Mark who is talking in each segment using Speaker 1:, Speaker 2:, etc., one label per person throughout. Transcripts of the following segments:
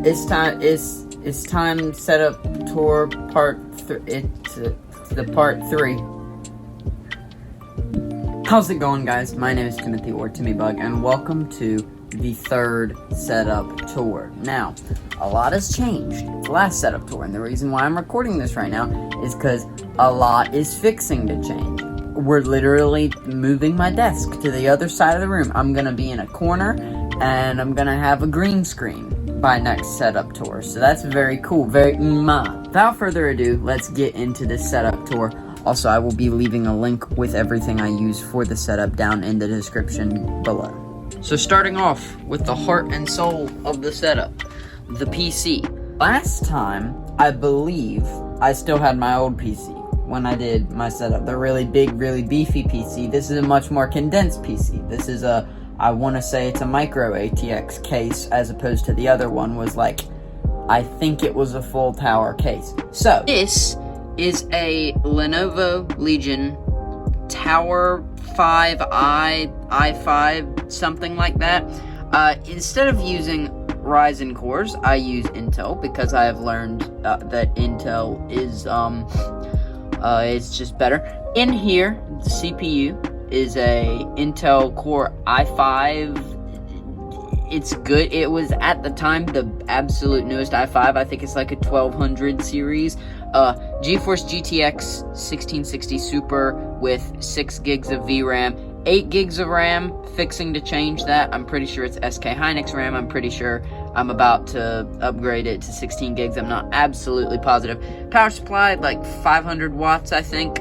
Speaker 1: It's time setup tour part it's the part 3. How's it going, guys? My name is Timothy or Timmybug, and welcome to the 3rd setup tour. Now, a lot has changed the last setup tour, and the reason why I'm recording this right now is because a lot is fixing to change. We're literally moving my desk to the other side of the room. I'm gonna be in a corner, and I'm gonna have a green screen by next setup tour. So that's very cool, Without further ado, let's get into this setup tour. Also, I will be leaving a link with everything I use for the setup down in the description below. So starting off with the heart and soul of the setup, the PC. Last time, I believe, I still had my old PC when I did my setup. The really big, really beefy PC. This is a much more condensed PC. This is I want to say it's a micro ATX case, as opposed to the other one was like, I think it was a full tower case. So, this is a Lenovo Legion Tower 5i5, something like that. Instead of using Ryzen cores, I use Intel, because I have learned that Intel is, it's just better. In here, the CPU is a Intel Core i5. It's good. It was, at the time, the absolute newest i5. I think it's like a 1200 series. GeForce GTX 1660 Super with 6 gigs of VRAM, 8 gigs of RAM, fixing to change that. I'm pretty sure it's SK Hynix RAM. I'm pretty sure I'm about to upgrade it to 16 gigs. I'm not absolutely positive. Power supply, like 500 watts, I think.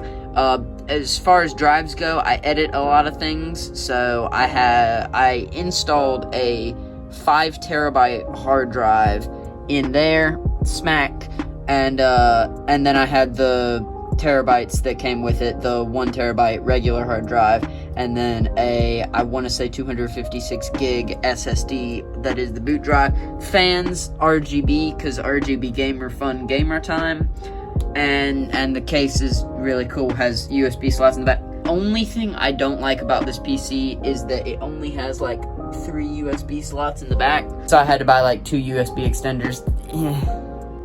Speaker 1: As far as drives go, I edit a lot of things, so I installed a 5 terabyte hard drive in there, smack, and then I had the terabytes that came with it, the 1 terabyte regular hard drive, and then I want to say 256 gig SSD, that is the boot drive, fans, RGB, because RGB gamer fun gamer time. And the case is really cool, has USB slots in the back. Only thing I don't like about this PC is that it only has like 3 USB slots in the back. So I had to buy like 2 USB extenders.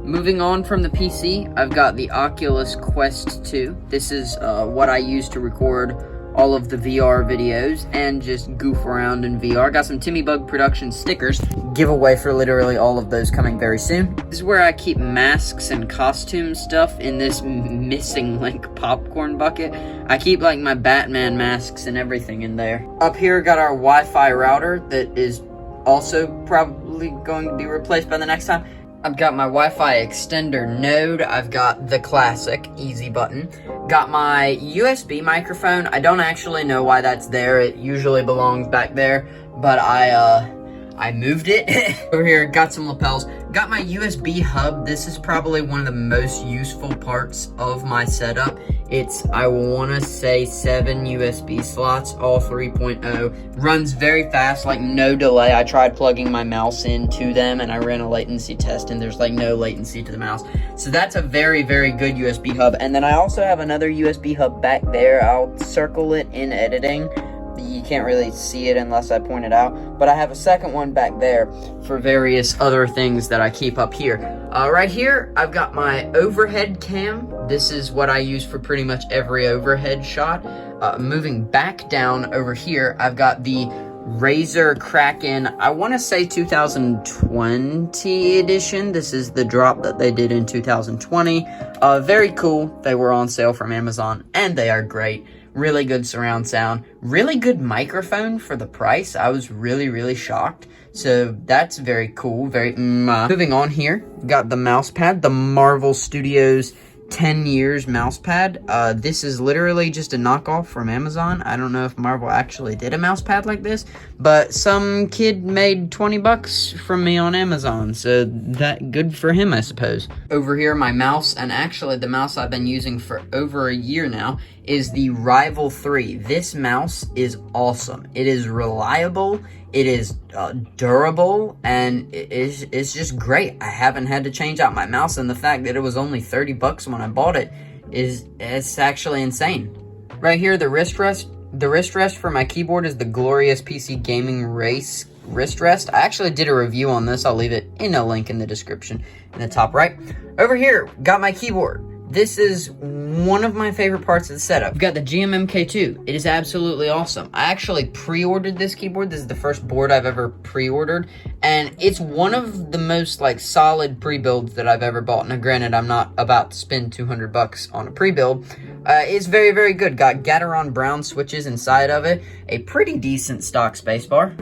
Speaker 1: Moving on from the PC, I've got the Oculus Quest 2. This is what I use to record all of the VR videos and just goof around in VR. Got some Timmybug production stickers. Giveaway for literally all of those coming very soon. This is where I keep masks and costume stuff in this missing link popcorn bucket. I keep like my Batman masks and everything in there. Up here, got our Wi-Fi router that is also probably going to be replaced by the next time. I've got my Wi-Fi extender node. I've got the classic easy button. Got my USB microphone. I don't actually know why that's there. It usually belongs back there, but I moved it. Over here, got some lapels. Got my USB hub. This is probably one of the most useful parts of my setup. It's, I want to say, 7 USB slots, all 3.0. Runs very fast, like no delay. I tried plugging my mouse into them, and I ran a latency test, and there's like no latency to the mouse. So that's a very, very good USB hub. And then I also have another USB hub back there. I'll circle it in editing. You can't really see it unless I point it out, but I have a second one back there for various other things that I keep up here. Right here, I've got my overhead cam. This is what I use for pretty much every overhead shot. Moving back down over here, I've got the Razer Kraken, I want to say 2020 edition. This is the drop that they did in 2020. Very cool. They were on sale from Amazon, and they are great. Really good surround sound, really good microphone for the price. I was really, really shocked. So that's very cool. Moving on here, got the mouse pad, the Marvel Studios 10 years mouse pad. This is literally just a knockoff from Amazon. I don't know if Marvel actually did a mouse pad like this, but some kid made 20 bucks from me on Amazon, so that good for him, I suppose. Over here, my mouse, and actually the mouse I've been using for over a year now, is the Rival 3. This mouse is awesome. It is reliable, it is durable, and it's just great. I haven't had to change out my mouse, and the fact that it was only 30 bucks when I bought it it's actually insane. Right here, the wrist rest for my keyboard is the Glorious PC Gaming Race wrist rest. I actually did a review on this. I'll leave it in a link in the description in the top right. Over here, got my keyboard. This is one of my favorite parts of the setup. We've got the GMMK2. It is absolutely awesome. I actually pre-ordered this keyboard. This is the first board I've ever pre-ordered, and it's one of the most like solid pre-builds that I've ever bought. Now granted, I'm not about to spend $200 on a pre-build. It's very, very good. Got Gateron brown switches inside of it. A pretty decent stock spacebar.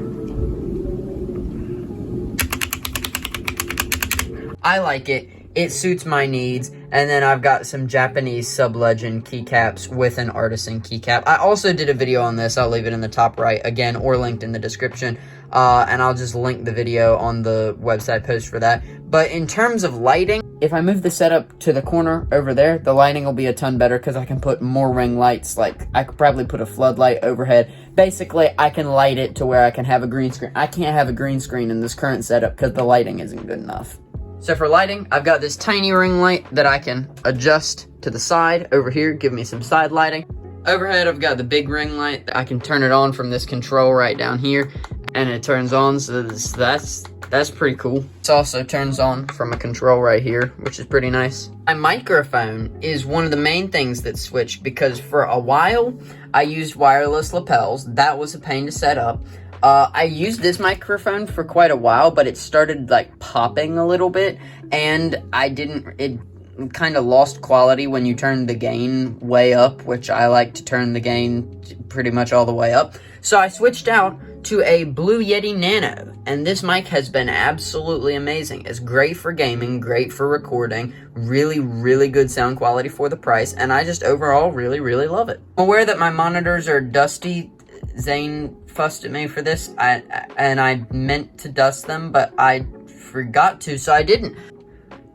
Speaker 1: I like it. It suits my needs. And then I've got some Japanese sub-legend keycaps with an artisan keycap. I also did a video on this. I'll leave it in the top right again, or linked in the description. And I'll just link the video on the website post for that. But in terms of lighting, if I move the setup to the corner over there, the lighting will be a ton better because I can put more ring lights. Like, I could probably put a floodlight overhead. Basically, I can light it to where I can have a green screen. I can't have a green screen in this current setup because the lighting isn't good enough. So for lighting, I've got this tiny ring light that I can adjust to the side over here, give me some side lighting. Overhead, I've got the big ring light. I can turn it on from this control right down here, and it turns on, so that's pretty cool. This also turns on from a control right here, which is pretty nice. My microphone is one of the main things that switched, because for a while, I used wireless lapels. That was a pain to set up. I used this microphone for quite a while, but it started like popping a little bit, and it kind of lost quality when you turn the gain way up, which I like to turn the gain pretty much all the way up. So I switched out to a Blue Yeti Nano, and this mic has been absolutely amazing. It's great for gaming, great for recording, really, really good sound quality for the price, and I just overall really, really love it. I'm aware that my monitors are dusty. Zane fussed at me for this, and I meant to dust them, but I forgot to, so I didn't.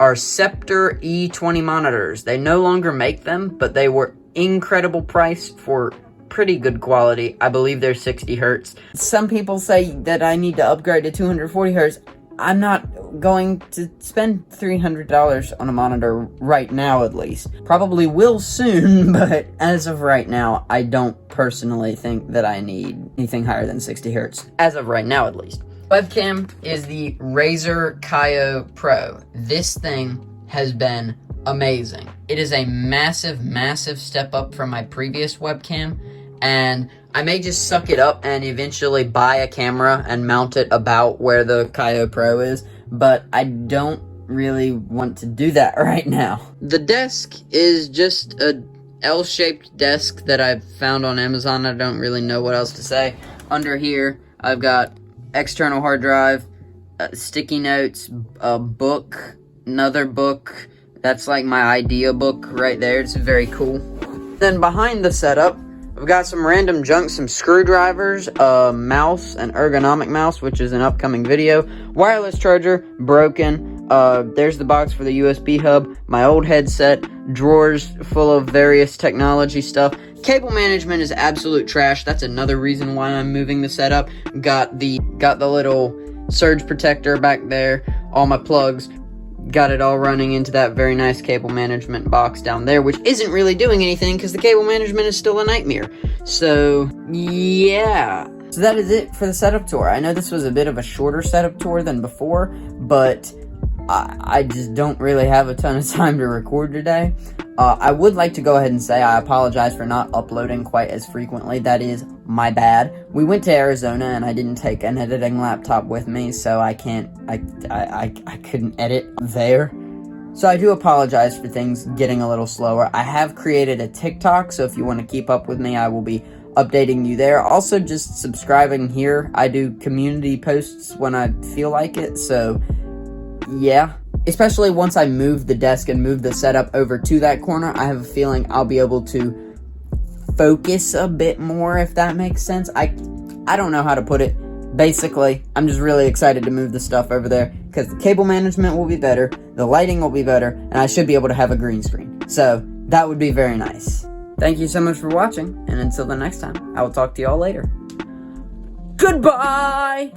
Speaker 1: Our Scepter E20 monitors, they no longer make them, but they were incredible price for pretty good quality. I believe they're 60 hertz. Some people say that I need to upgrade to 240 hertz. I'm not going to spend $300 on a monitor right now, at least. Probably will soon, but as of right now, I don't personally think that I need anything higher than 60 hertz. As of right now, at least. Webcam is the Razer Kaio Pro. This thing has been amazing. It is a massive, massive step up from my previous webcam, and I may just suck it up and eventually buy a camera and mount it about where the Kaio Pro is, but I don't really want to do that right now. The desk is just a L-shaped desk that I found on Amazon. I don't really know what else to say. Under here, I've got external hard drive, sticky notes, a book, another book. That's like my idea book right there. It's very cool. Then behind the setup, I've got some random junk, some screwdrivers, a mouse, an ergonomic mouse, which is an upcoming video, wireless charger, broken, there's the box for the USB hub, my old headset, drawers full of various technology stuff. Cable management is absolute trash. That's another reason why I'm moving the setup. Got the little surge protector back there, all my plugs. Got it all running into that very nice cable management box down there, which isn't really doing anything because the cable management is still a nightmare. So, yeah. So that is it for the setup tour. I know this was a bit of a shorter setup tour than before, but I just don't really have a ton of time to record today. I would like to go ahead and say I apologize for not uploading quite as frequently. That is my bad. We went to Arizona and I didn't take an editing laptop with me, so I couldn't edit there. So I do apologize for things getting a little slower. I have created a TikTok, so if you want to keep up with me, I will be updating you there. Also, just subscribing here. I do community posts when I feel like it, so yeah. Especially once I move the desk and move the setup over to that corner, I have a feeling I'll be able to focus a bit more, if that makes sense. I don't know how to put it. Basically, I'm just really excited to move the stuff over there because the cable management will be better, the lighting will be better, and I should be able to have a green screen. So, that would be very nice. Thank you so much for watching, and until the next time, I will talk to y'all later. Goodbye!